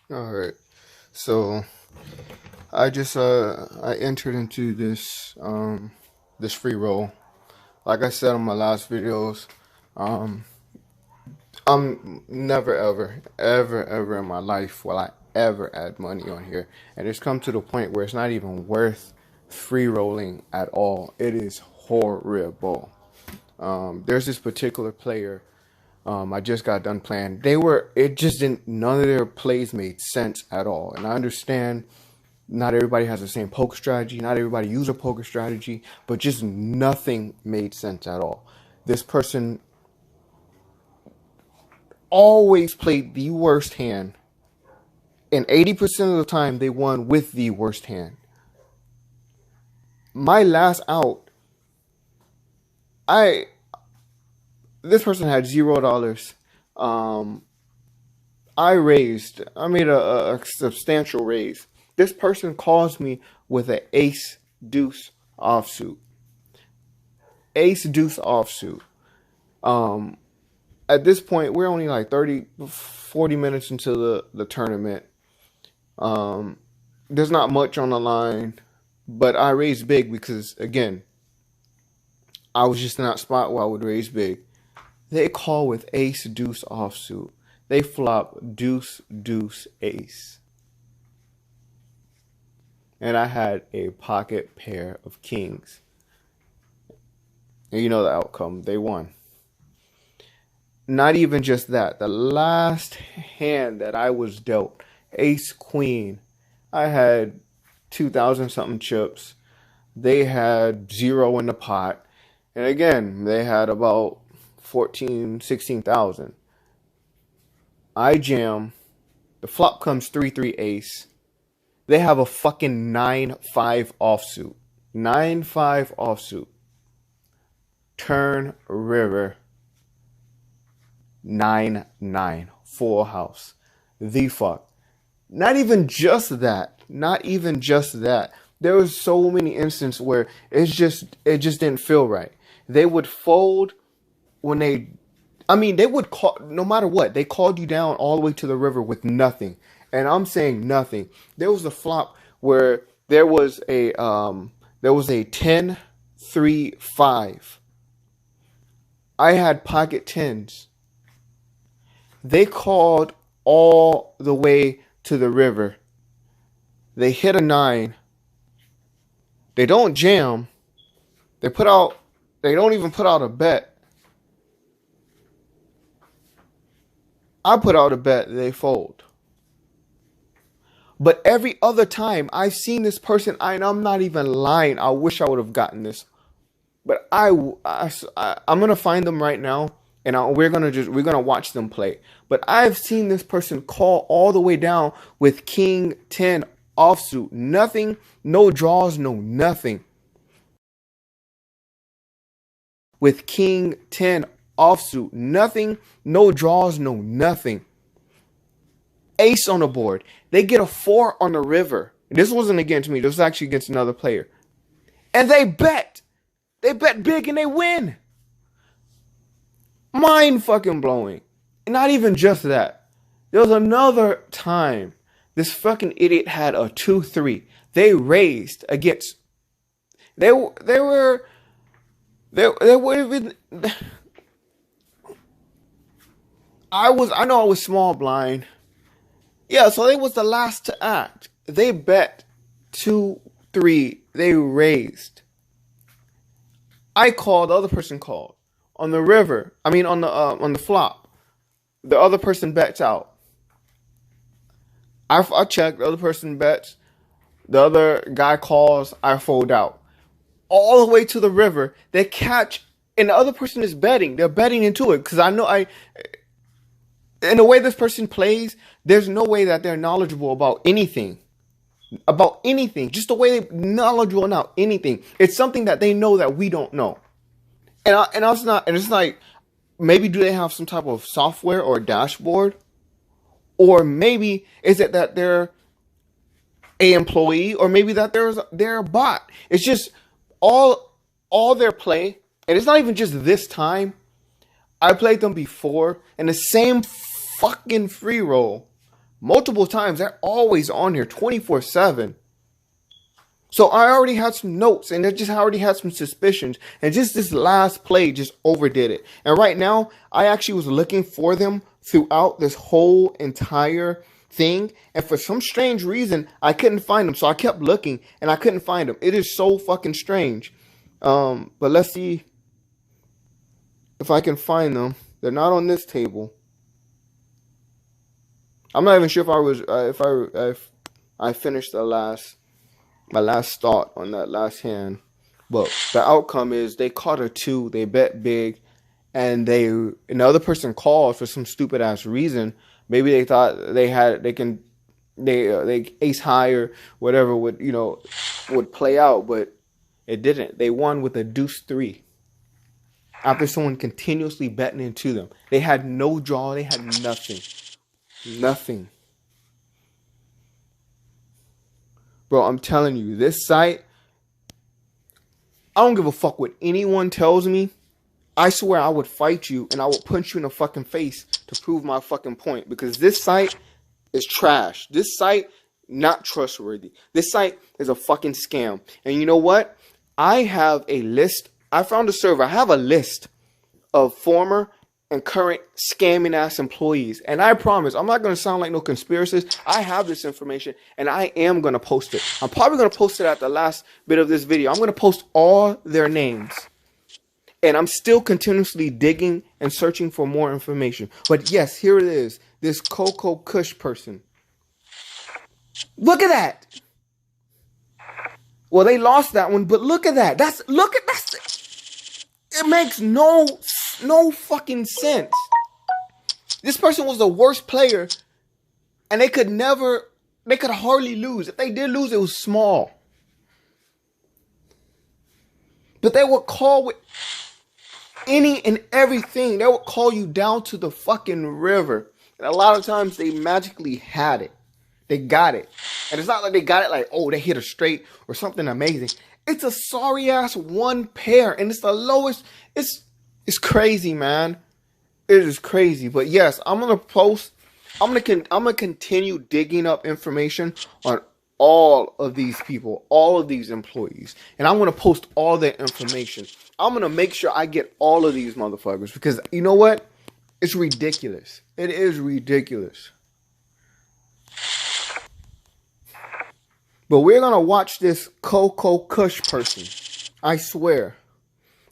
All right. So I entered into this free roll. Like I said on my last videos, um I'm never ever in my life will I ever add money on here. And it's come to the point where it's not even worth free rolling at all. It is horrible. There's this particular player. I just got done playing. It just didn't, none of their plays made sense at all. And I understand not everybody has the same poker strategy. Not everybody use a poker strategy, but just nothing made sense at all. This person always played the worst hand. And 80% of the time they won with the worst hand. My last out, this person had $0. I made a substantial raise. This person calls me with an ace deuce offsuit. Ace deuce offsuit. At this point, we're only like 40 minutes into the tournament. There's not much on the line, but I raised big because, again, I was just in that spot where I would raise big. They call with ace deuce offsuit. They flop deuce deuce ace. And I had a pocket pair of kings. And you know the outcome. They won. Not even just that. The last hand that I was dealt, ace queen, I had 2,000 something chips. They had 0 in the pot. And again, they had about 16,000. I jam. The flop comes 3-3 ace. They have a fucking 9-5 offsuit. 9-5 offsuit. Turn river. 9-9. Full house. The fuck. Not even just that. Not even just that. There was so many instances where it just didn't feel right. They would fold when they would call, no matter what, they called you down all the way to the river with nothing. And I'm saying nothing. There was a flop where there was a 10-3-5. I had pocket tens. They called all the way to the river. They hit a 9. They don't jam. They don't even put out a bet. I put out a bet, they fold. But every other time I've seen this person, and I'm not even lying. I wish I would have gotten this. But I'm going to find them right now, and we're going to watch them play. But I've seen this person call all the way down with king 10 offsuit. Nothing, no draws, no nothing. With king 10 offsuit, nothing, no draws, no nothing. Ace on the board. They get a 4 on the river. This wasn't against me. This was actually against another player. And they bet. They bet big and they win. Mind fucking blowing. And not even just that. There was another time this fucking idiot had a 2-3. They raised against. They were even. I know I was small blind. Yeah, so they was the last to act. They bet 2-3. They raised. I called. The other person called on the river. On the flop. The other person bets out. I checked. The other person bets. The other guy calls. I fold out. All the way to the river. They catch, and the other person is betting. They're betting into it because I know in the way this person plays, there's no way that they're knowledgeable about anything. About anything. Just the way they're knowledgeable about anything. It's something that they know that we don't know. And it's like, maybe do they have some type of software or dashboard? Or maybe is it that they're a employee, or maybe that they're a bot. It's just all their play, and it's not even just this time. I played them before, and the same fucking free roll. multiple times. They're always on here 24/7. So I already had some notes, and I just already had some suspicions, and just this last play just overdid it. And right now, I actually was looking for them throughout this whole entire thing, and for some strange reason, I couldn't find them. So I kept looking, and I couldn't find them. It is so fucking strange. But let's see if I can find them. They're not on this table. I'm not even sure if I was if I finished my last thought on that last hand. But the outcome is they caught a 2, they bet big, and the other person called for some stupid ass reason. Maybe they thought they ace high or whatever would play out, but it didn't. They won with a deuce 3. After someone continuously betting into them. They had no draw, they had nothing. Nothing. Bro, I'm telling you, this site, I don't give a fuck what anyone tells me. I swear I would fight you and I would punch you in the fucking face to prove my fucking point. Because this site is trash. This site, not trustworthy. This site is a fucking scam. And you know what? I have a list. I found a server. I have a list of former and current scamming ass employees. And I promise, I'm not going to sound like no conspiracist. I have this information and I am going to post it. I'm probably going to post it at the last bit of this video. I'm going to post all their names. And I'm still continuously digging and searching for more information. But yes, here it is. This Coco Kush person. Look at that. Well, they lost that one, but look at that. It makes no fucking sense. This person was the worst player, and they could hardly lose. If they did lose, it was small. But they would call with any and everything. They would call you down to the fucking river. And a lot of times they magically had it. They got it. And it's not like they got it like, oh, they hit a straight or something amazing. It's a sorry ass one pair. And it's the lowest. It's crazy, man. It is crazy. But yes, I'm going to post. I'm going to continue digging up information on all of these people, all of these employees. And I'm going to post all their information. I'm going to make sure I get all of these motherfuckers. Because you know what? It's ridiculous. It is ridiculous. But we're going to watch this Coco Kush person. I swear.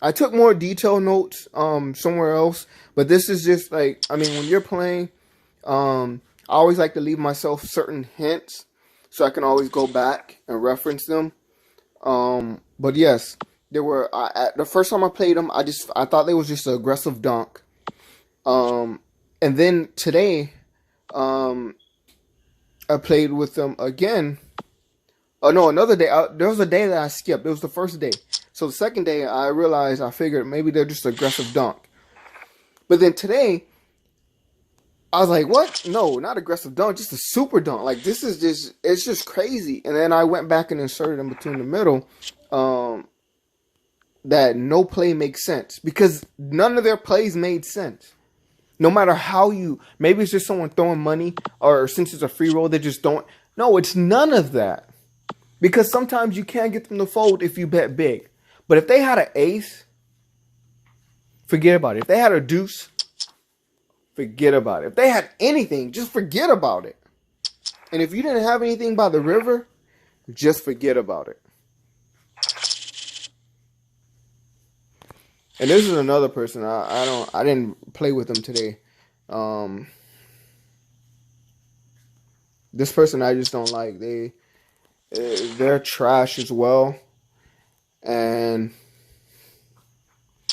I took more detailed notes somewhere else. But this is just like, I mean, when you're playing, I always like to leave myself certain hints so I can always go back and reference them. But yes, there were, the first time I played them, I thought they was just an aggressive dunk. And then today, I played with them again. Oh no, another day. There was a day that I skipped. It was the first day. So the second day, I figured maybe they're just aggressive dunk. But then today, I was like, what? No, not aggressive dunk, just a super dunk. Like, this is just, it's just crazy. And then I went back and inserted in between the middle, that no play makes sense. Because none of their plays made sense. No matter how maybe it's just someone throwing money, or since it's a free roll, they just don't. No, it's none of that. Because sometimes you can't get them to fold if you bet big. But if they had an ace, forget about it. If they had a deuce, forget about it. If they had anything, just forget about it. And if you didn't have anything by the river, just forget about it. And this is another person. I didn't play with them today. This person I just don't like. They're trash as well. And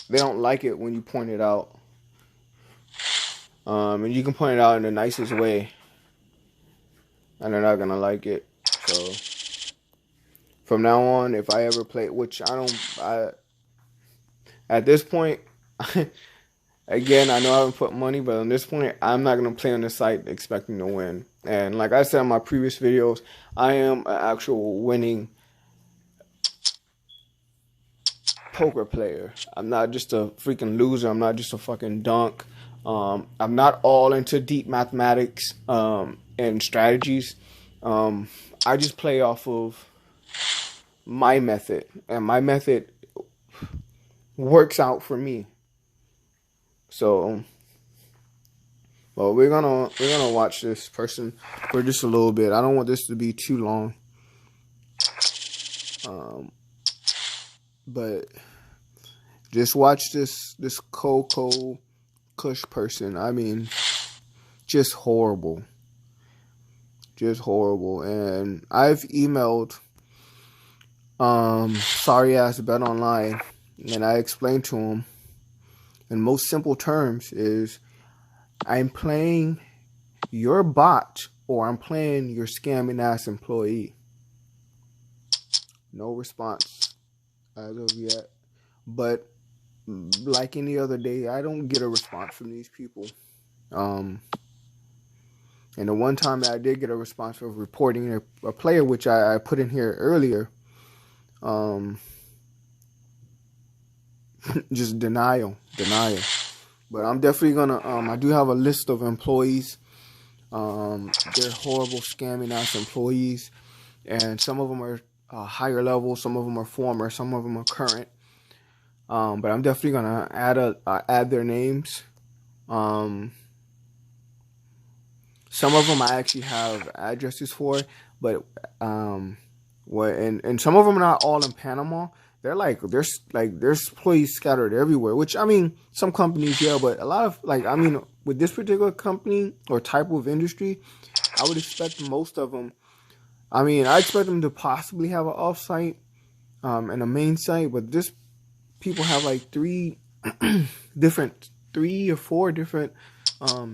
they don't like it when you point it out. And you can point it out in the nicest way. And they're not going to like it. So, from now on, if I ever play, which at this point, again, I know I haven't put money, but on this point, I'm not going to play on this site expecting to win. And like I said in my previous videos, I am an actual winning poker player. I'm not just a freaking loser. I'm not just a fucking dunk. I'm not all into deep mathematics and and strategies. I just play off of my method, and my method works out for me. So, well, we're gonna watch this person for just a little bit. I don't want this to be too long. But just watch this Coco Kush person. I mean, just horrible. Just horrible. And I've emailed sorry ass Betonline, and I explained to him in most simple terms is I'm playing your bot or I'm playing your scamming ass employee. No response as of yet. But like any other day, I don't get a response from these people. And the one time that I did get a response for reporting a player, which I put in here earlier, just denial. But I'm definitely gonna, I do have a list of employees. They're horrible scamming ass employees. And some of them are higher level, some of them are former, some of them are current. But I'm definitely gonna add their names. Some of them I actually have addresses for, but and some of them are not all in Panama. There's employees scattered everywhere. Which I mean, some companies but a lot of with this particular company or type of industry, I would expect most of them. I mean, I expect them to possibly have an off-site and a main site, but this people have like 3 or 4 different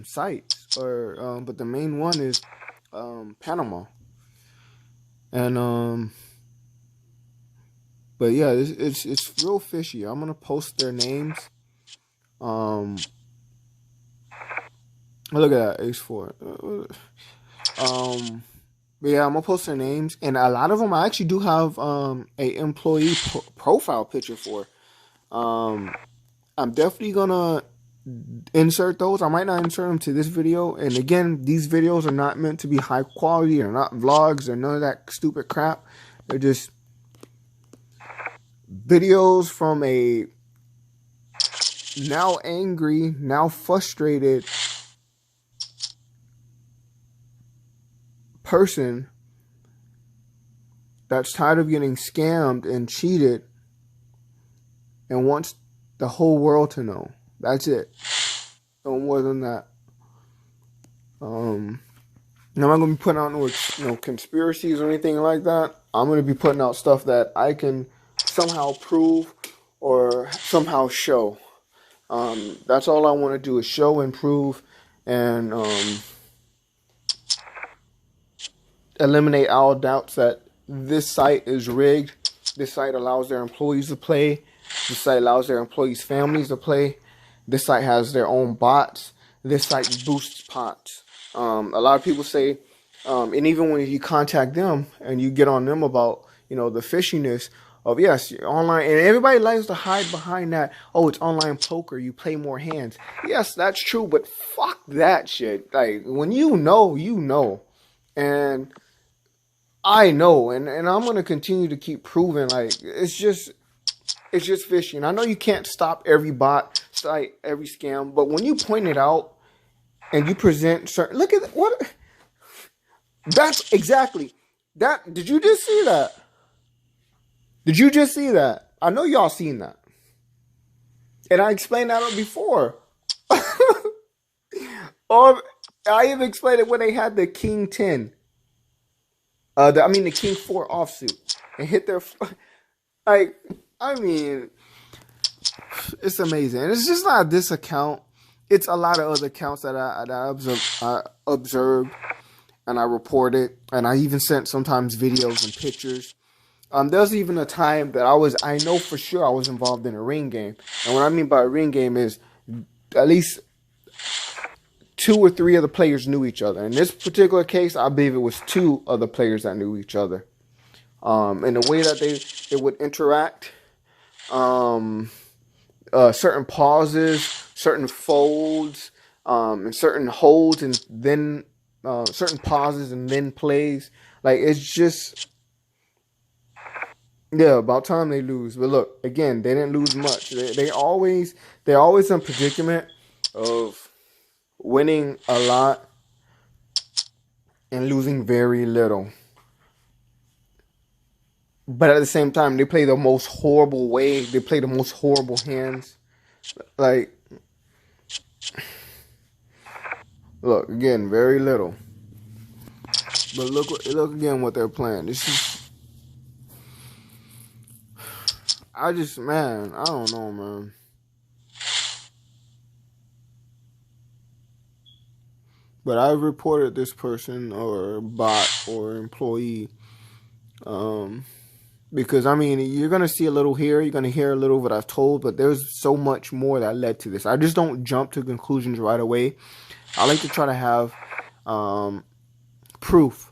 sites, but the main one is Panama, and but yeah, it's real fishy. I'm gonna post their names. Look at that H4. But yeah, I'm gonna post their names, and a lot of them I actually do have a employee profile picture for. I'm definitely gonna insert those. I might not insert them to this video, and again, these videos are not meant to be high quality. They're not vlogs. They're none of that stupid crap. They're just videos from a now angry, now frustrated person that's tired of getting scammed and cheated and wants the whole world to know. That's it. No more than that. I'm not gonna be putting out no conspiracies or anything like that. I'm gonna be putting out stuff that I can somehow prove or somehow show. That's all I want to do is show and prove and eliminate all doubts that this site is rigged. This site allows their employees to play. This site allows their employees' families to play. This site has their own bots. This site boosts pots. A lot of people say, and even when you contact them and you get on them about, the fishiness of, yes, online, and everybody likes to hide behind that, oh, it's online poker, you play more hands. Yes, that's true, but fuck that shit. Like, when you know. And I know, and I'm going to continue to keep proving, it's just fishy. And I know you can't stop every bot, site, every scam, but when you point it out and you present certain, look at what, that's exactly, that, did you just see that? Did you just see that? I know y'all seen that. And I explained that before. Or I even explained it when they had the King 10. The King 4 offsuit. And hit their... it's amazing. And it's just not this account. It's a lot of other accounts that I observed and I reported. And I even sent sometimes videos and pictures. There was even a time that I know for sure I was involved in a ring game. And what I mean by a ring game is at least 2 or 3 of the players knew each other. In this particular case, I believe it was 2 of the players that knew each other. And the way that they would interact, certain pauses, certain folds, and certain holds, and then certain pauses and then plays. Like, it's just, yeah, about time they lose. But look, again, they didn't lose much. They're always in predicament of winning a lot and losing very little. But at the same time, they play the most horrible way. They play the most horrible hands. Like, look, again, very little. But look again what they're playing. This is, man, I don't know, man. But I've reported this person or bot or employee, because I mean, you're gonna see a little here, you're gonna hear a little of what I've told, but there's so much more that led to this. I just don't jump to conclusions right away. I like to try to have proof,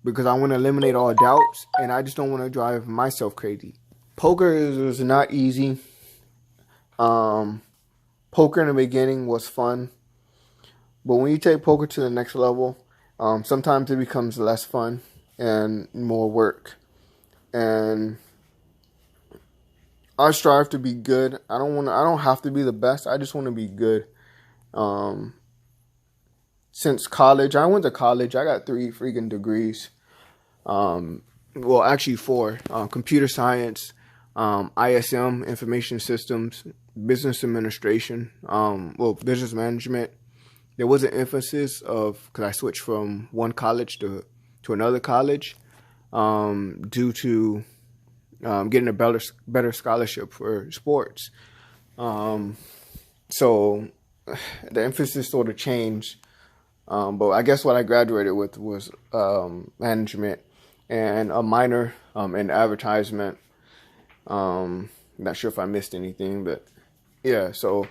because I want to eliminate all doubts, and I just don't want to drive myself crazy. Poker is not easy. Poker in the beginning was fun, but when you take poker to the next level, sometimes it becomes less fun and more work. And I strive to be good. I don't have to be the best. I just want to be good. Since college, I went to college. I got 3 freaking degrees. Well, actually 4. Computer science, ISM, information systems, business administration, business management. There was an emphasis of, because I switched from one college to another college, due to getting a better scholarship for sports. So the emphasis sort of changed. But I guess what I graduated with was management and a minor in advertisement. Not sure if I missed anything, but yeah. So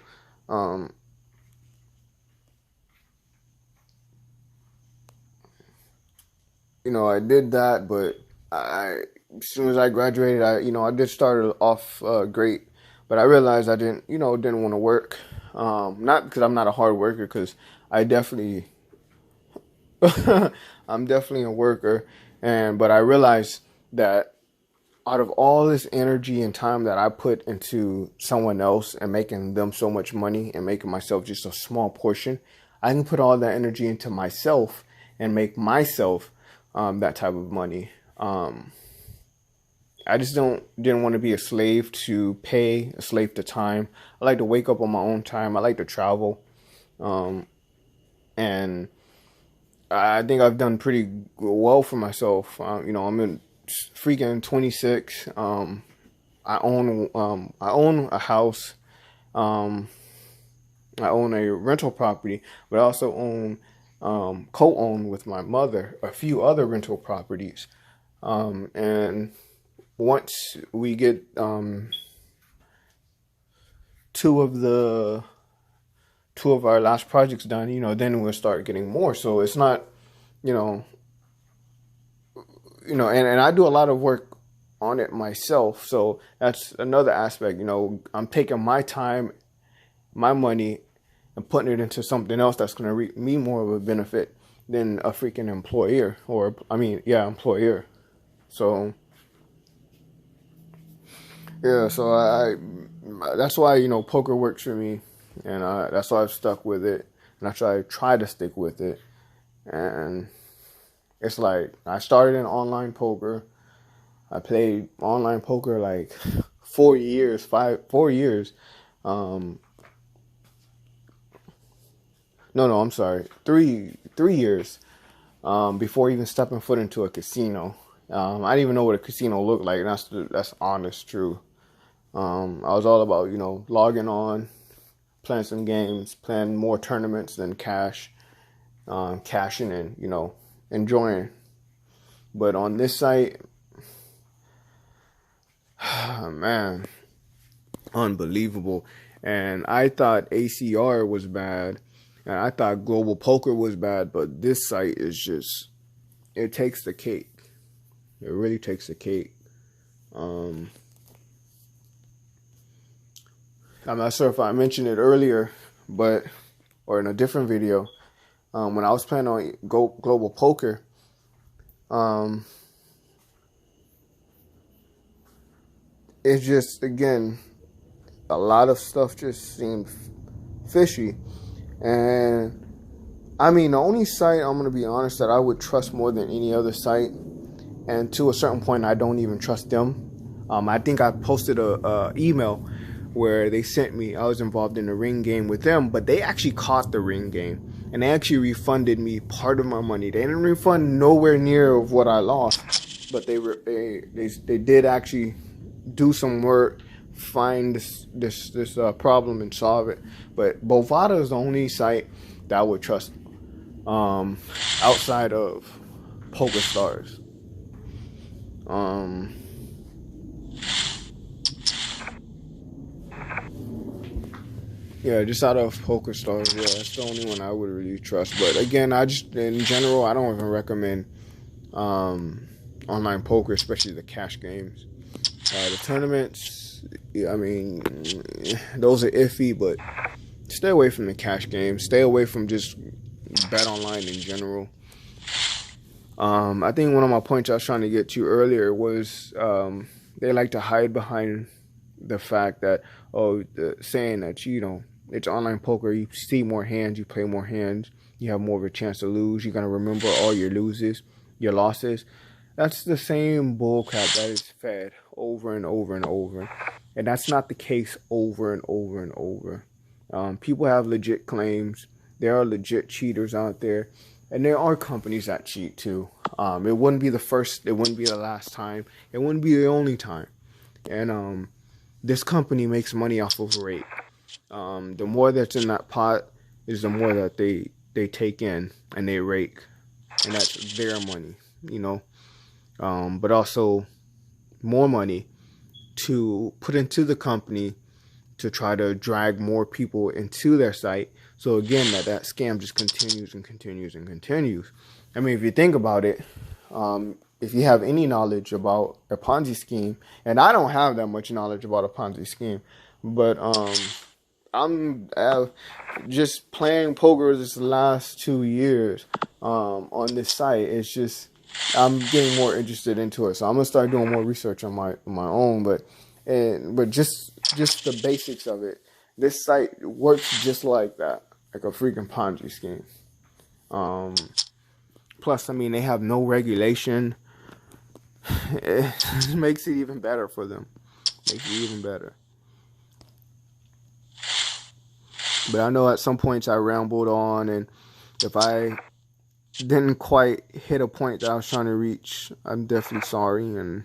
I did that, but as soon as I graduated, I did start off great, but I realized I didn't want to work. Not because I'm not a hard worker, because I definitely, I'm definitely a worker, but I realized that out of all this energy and time that I put into someone else and making them so much money and making myself just a small portion, I can put all that energy into myself and make myself that type of money. I just didn't want to be a slave to pay, a slave to time. I like to wake up on my own time. I like to travel. And I think I've done pretty well for myself. I'm in freaking 26. I own a house. I own a rental property, but I also own, co-own with my mother a few other rental properties. And once we get two of our last projects done, then we'll start getting more. So it's not, and I do a lot of work on it myself. So that's another aspect. I'm taking my time, my money, and putting it into something else that's going to reap me more of a benefit than a freaking employer, employer. So yeah, so I that's why poker works for me, and that's why I've stuck with it, and I try to stick with it. And it's like I started in online poker. I played online poker like 4 years. No, I'm sorry, 3 years before even stepping foot into a casino. I didn't even know what a casino looked like. And that's honest, true. I was all about logging on, playing some games, playing more tournaments than cashing in, enjoying. But on this site, man, unbelievable. And I thought ACR was bad, and I thought Global Poker was bad, but this site is just, it takes the cake. It really takes the cake. I'm not sure if I mentioned it earlier, or in a different video, When I was playing on Global Poker, it's just, again, a lot of stuff just seemed fishy. And I mean, the only site, I'm going to be honest, that I would trust more than any other site, and to a certain point, I don't even trust them. I think I posted a email where they sent me, I was involved in a ring game with them, but they actually caught the ring game, and they actually refunded me part of my money. They didn't refund nowhere near of what I lost, but they did actually do some work, find this problem and solve it. But Bovada is the only site that I would trust outside of PokerStars. Yeah, just out of PokerStars, yeah, that's the only one I would really trust. But again, in general, I don't even recommend online poker, especially the cash games. The tournaments, I mean, those are iffy, but stay away from the cash games. Stay away from just bet online in general. I think one of my points I was trying to get to earlier was they like to hide behind the fact that, saying that, it's online poker, you see more hands, you play more hands, you have more of a chance to lose, you're going to remember all your losses. That's the same bullcrap that is fed over and over and over. And that's not the case over and over and over. People have legit claims. There are legit cheaters out there. And there are companies that cheat too. It wouldn't be the first, it wouldn't be the last time. It wouldn't be the only time. And this company makes money off of rate. The more that's in that pot is the more that they take in and they rake. And that's their money, but also more money to put into the company to try to drag more people into their site. So again, that scam just continues and continues and continues. I mean, if you think about it, if you have any knowledge about a Ponzi scheme, and I don't have that much knowledge about a Ponzi scheme, but I'm just playing poker this last 2 years on this site. It's just, I'm getting more interested into it, so I'm gonna start doing more research on my own. But just the basics of it, this site works just like that, like a freaking Ponzi scheme. Plus, I mean, they have no regulation. It makes it even better for them. Makes it even better. But I know at some points I rambled on, and if I didn't quite hit a point that I was trying to reach, I'm definitely sorry.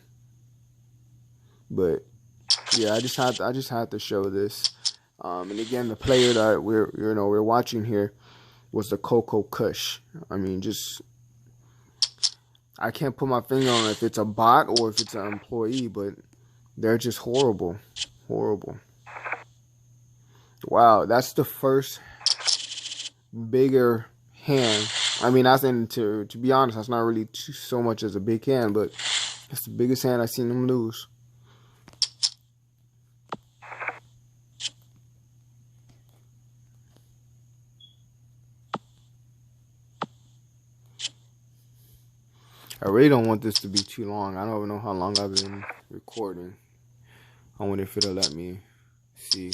But yeah, I just had to show this. And again, the player that we're watching here was the Coco Kush. I mean, I can't put my finger on if it's a bot or if it's an employee, but they're just horrible. Wow, that's the first bigger hand. I mean, to be honest, that's not really so much as a big hand, but it's the biggest hand I've seen him lose. I really don't want this to be too long. I don't even know how long I've been recording. I wonder if it'll let me see.